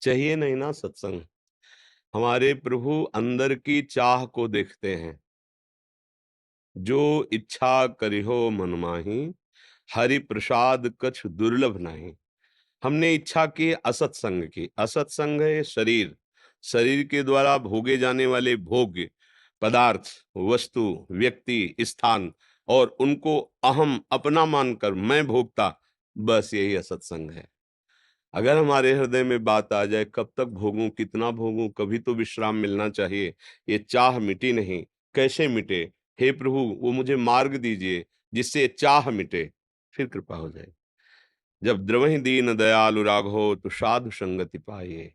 चाहिए नहीं ना सत्संग। हमारे प्रभु अंदर की चाह को देखते हैं। जो इच्छा करिहो मन माही, हरि प्रसाद कछ दुर्लभ नहीं। हमने इच्छा की असत्संग की। असत्संग है शरीर। शरीर के द्वारा भोगे जाने वाले भोग्य पदार्थ, वस्तु, व्यक्ति, स्थान और उनको अहम अपना मानकर मैं भोगता, बस यही असत्संग है। अगर हमारे हृदय में बात आ जाए कब तक भोगूं, कितना भोगूं, कभी तो विश्राम मिलना चाहिए, ये चाह मिटी नहीं, कैसे मिटे? हे प्रभु, वो मुझे मार्ग दीजिए जिससे चाह मिटे, फिर कृपा हो जाए। जब द्रवहि दीन दयालु राघो तो साधु संगति पाइए।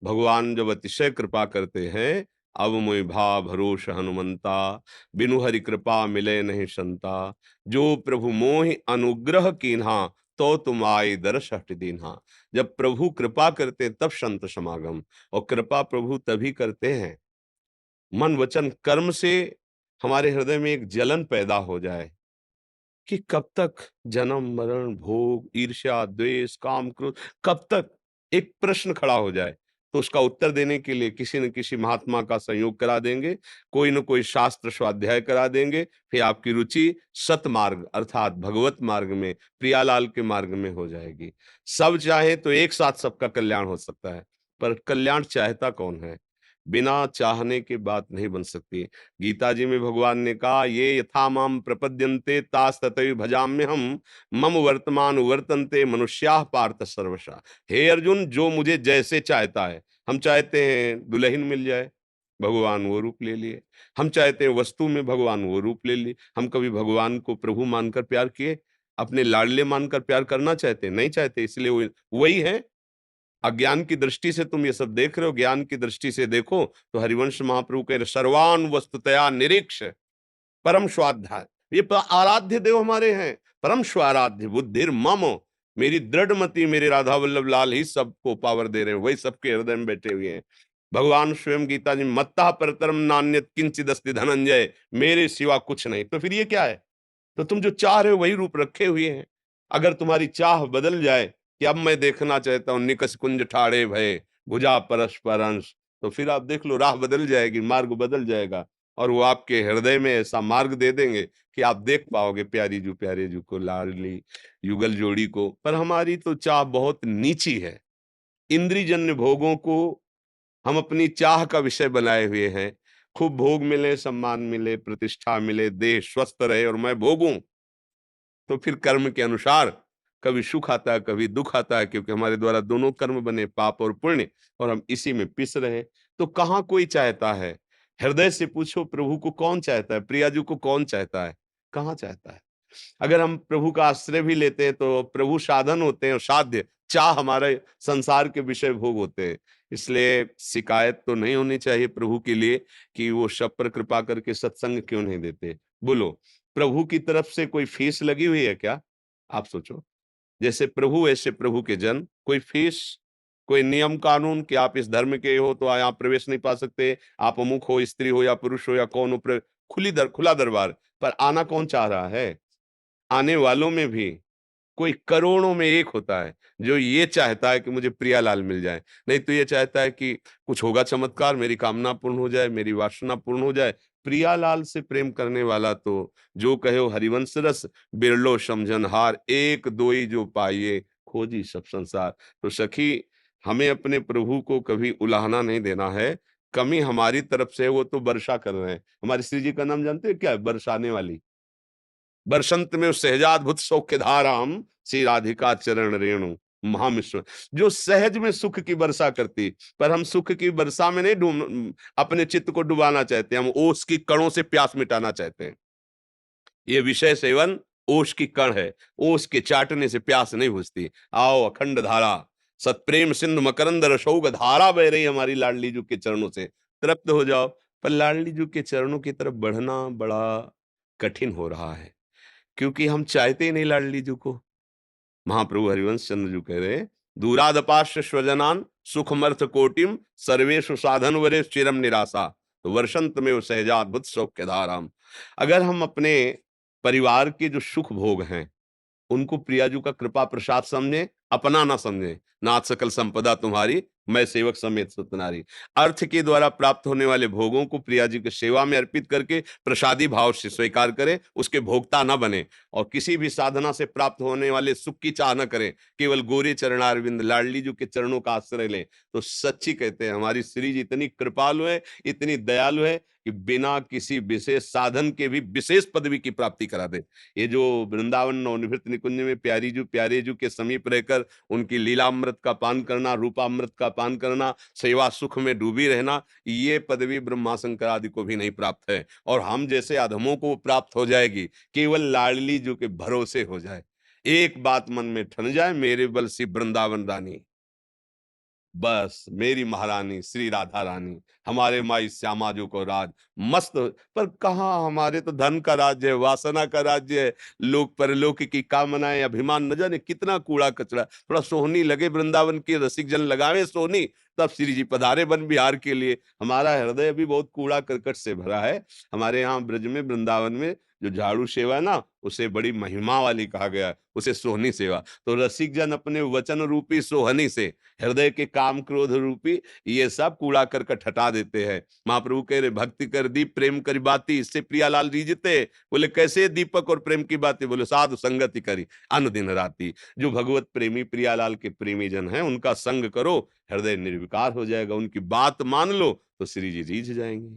भगवान जब अतिशय कृपा करते हैं, अब मोहि भा भरोस हनुमंता, बिनु हरि कृपा मिले नहीं संता। जो प्रभु मोहि अनुग्रह कीन्हा, तो तुम आए दरस हट दीन्हा। जब प्रभु कृपा करते तब संत समागम, और कृपा प्रभु तभी करते हैं मन वचन कर्म से हमारे हृदय में एक जलन पैदा हो जाए कि कब तक जन्म मरण भोग ईर्ष्या द्वेष काम क्रोध, कब तक? एक प्रश्न खड़ा हो जाए तो उसका उत्तर देने के लिए किसी न किसी महात्मा का संयोग करा देंगे, कोई न कोई शास्त्र स्वाध्याय करा देंगे, फिर आपकी रुचि सतमार्ग अर्थात भगवत मार्ग में, प्रियालाल के मार्ग में हो जाएगी। सब चाहे तो एक साथ सबका कल्याण हो सकता है, पर कल्याण चाहता कौन है? बिना चाहने के बात नहीं बन सकती। गीता जी में भगवान ने कहा, ये यथा माम प्रपद्यन्ते तास तथैव भजाम्यहम, मम वर्तमान वर्तन्ते मनुष्याः पार्थ सर्वशः। हे अर्जुन, जो मुझे जैसे चाहता है, हम चाहते हैं दुल्हन मिल जाए, भगवान वो रूप ले लिए। हम चाहते हैं वस्तु में, भगवान वो रूप ले लिए। हम कभी भगवान को प्रभु मानकर प्यार किए? अपने लाडले मानकर प्यार करना चाहते हैं? नहीं चाहते, इसलिए वो वही है। अज्ञान की दृष्टि से तुम ये सब देख रहे हो, ज्ञान की दृष्टि से देखो तो हरिवंश महाप्रभु कह रहे, सर्वान वस्तुतया निरीक्ष परम स्वाध्याय। ये आराध्य देव हमारे हैं, परम स्वाराध्य बुद्धिर मम। मेरी दृढ़ मति मेरे राधा वल्लभ लाल ही सबको पावर दे रहे हैं, वही सबके हृदय में बैठे हुए हैं। भगवान स्वयं गीता जी में, मत्ता परतरम नान्यत किंचिद अस्ति धनंजय, मेरे सिवा कुछ नहीं। तो फिर ये क्या है? तो तुम जो चाह रहे हो वही रूप रखे हुए हैं। अगर तुम्हारी चाह बदल जाए कि अब मैं देखना चाहता हूं निकस कुंज ठाड़े भय, भुजा परस्पर अंश, तो फिर आप देख लो, राह बदल जाएगी, मार्ग बदल जाएगा, और वो आपके हृदय में ऐसा मार्ग दे देंगे कि आप देख पाओगे प्यारे जू को, लाडली युगल जोड़ी को। पर हमारी तो चाह बहुत नीची है। इंद्रियजन्य भोगों को हम अपनी चाह का विषय बनाए हुए हैं। खूब भोग मिले, सम्मान मिले, प्रतिष्ठा मिले, देह स्वस्थ रहे और मैं भोगूं, तो फिर कर्म के अनुसार कभी सुख आता है, कभी दुख आता है, क्योंकि हमारे द्वारा दोनों कर्म बने, पाप और पुण्य, और हम इसी में पिस रहे। तो कहाँ कोई चाहता है? हृदय से पूछो, प्रभु को कौन चाहता है? प्रियाजू को कौन चाहता है? कहाँ चाहता है? अगर हम प्रभु का आश्रय भी लेते हैं तो प्रभु साधन होते हैं और साध्य, चाह हमारे संसार के विषय भोग होते हैं। इसलिए शिकायत तो नहीं होनी चाहिए प्रभु के लिए कि वो सब पर कृपा करके सत्संग क्यों नहीं देते। बोलो, प्रभु की तरफ से कोई फीस लगी हुई है क्या? आप सोचो। जैसे प्रभु वैसे प्रभु के जन, कोई फीस, कोई नियम कानून कि आप इस धर्म के हो तो यहाँ प्रवेश नहीं पा सकते, आप अमुक हो, स्त्री हो या पुरुष हो या कौन हो, खुला दरबार। पर आना कौन चाह रहा है? आने वालों में भी कोई करोड़ों में एक होता है जो ये चाहता है कि मुझे प्रियालाल मिल जाए, नहीं तो ये चाहता है कि कुछ होगा चमत्कार, मेरी कामना पूर्ण हो जाए, मेरी वासना पूर्ण हो जाए। प्रियालाल से प्रेम करने वाला तो जो कहे हो हरिवंश रस, बिरलो समझनहार, एक दोई जो पाइए, खोजी सब संसार। तो सखी, हमें अपने प्रभु को कभी उलाहना नहीं देना है। कमी हमारी तरफ से है, वो तो वर्षा कर रहे हैं। हमारे श्री जी का नाम जानते हैं क्या है? बरसाने वाली। बरसंत में सहजाद्भुत सौख्य धाराम, श्री राधिका चरण रेणु महामिश्र। जो सहज में सुख की वर्षा करती। पर हम सुख की वर्षा में नहीं डूब अपने चित्त को डुबाना चाहते, हम ओस की कणों से प्यास मिटाना चाहते हैं। ये विषय सेवन ओस की कण है, ओस के चाटने से प्यास नहीं बुझती। आओ अखंड धारा, सतप्रेम सिंधु मकरंद रसौग धारा बह रही हमारी लाडली जू के चरणों से, तृप्त हो जाओ। पर लाडली जू के चरणों की तरफ बढ़ना बड़ा कठिन हो रहा है, क्योंकि हम चाहते ही नहीं लाडली जी को। महाप्रभु हरिवंश चंद्र जी कह रहे, दूरादपाश्य स्वजनान सुखमर्थ कोटिम, सर्वेषु साधन वरे चिरम निराशा, तो वर्षंत में वो सहजाद्भुत सौख्य धाराम। अगर हम अपने परिवार के जो सुख भोग हैं उनको प्रियाजू का कृपा प्रसाद समझे, अपना ना समझे, नाथ सकल संपदा तुम्हारी मैं सेवक समेत सतनारी। अर्थ के द्वारा प्राप्त होने वाले भोगों को प्रिया जी की सेवा में अर्पित करके प्रसादी भाव से स्वीकार करें, उसके भोक्ता न बने और किसी भी साधना से प्राप्त होने वाले सुख की चाह न करें, केवल गोरे चरणारविंद लाडली जी के चरणों का आश्रय लें। तो सच्ची कहते हैं हमारी श्री जी इतनी कृपालु है, इतनी दयालु है कि बिना किसी विशेष साधन के भी विशेष पदवी की प्राप्ति करा दे। ये जो वृंदावन नवनिवृत्त निकुंज में प्यारे जू के समीप रहकर उनकी लीलामृत का पान करना, रूपामृत का पान करना, सेवा सुख में डूबी रहना, ये पदवी ब्रह्मा शंकर आदि को भी नहीं प्राप्त है और हम जैसे अधमों को प्राप्त हो जाएगी, केवल लाडली जो के भरोसे हो जाए। एक बात मन में ठन जाए, मेरे बल सी वृंदावन रानी, बस मेरी महारानी श्री राधा रानी, हमारे माई श्यामा जो को राज मस्त। पर कहाँ, हमारे तो धन का राज्य है, वासना का राज्य है, लोक परलोक की कामनाएं, अभिमान, न जाने कितना कूड़ा कचरा। थोड़ा सोहनी लगे वृंदावन की, रसिक जन लगावे सोहनी, तब श्री जी पधारे वन बिहार के लिए। हमारा हृदय भी बहुत कूड़ा करकट से भरा है। हमारे यहाँ ब्रज में वृंदावन में जो झाड़ू सेवा है ना, उसे बड़ी महिमा वाली कहा गया है, उसे सोहनी सेवा। तो रसिक जन अपने वचन रूपी सोहनी से हृदय के काम क्रोध रूपी ये सब कूड़ा करकट हटा देते हैं। महाप्रभु कह रहे भक्ति कर दीप प्रेम करी बाती, इससे प्रियालाल रीझते। बोले कैसे दीपक और प्रेम की बातें? बोले साधु संगति करी अनुदिन राती। जो भगवत प्रेमी प्रियालाल के प्रेमी जन हैं उनका संग करो, हृदय निर्विकार हो जाएगा, उनकी बात मान लो तो श्री जी रीझ जाएंगे।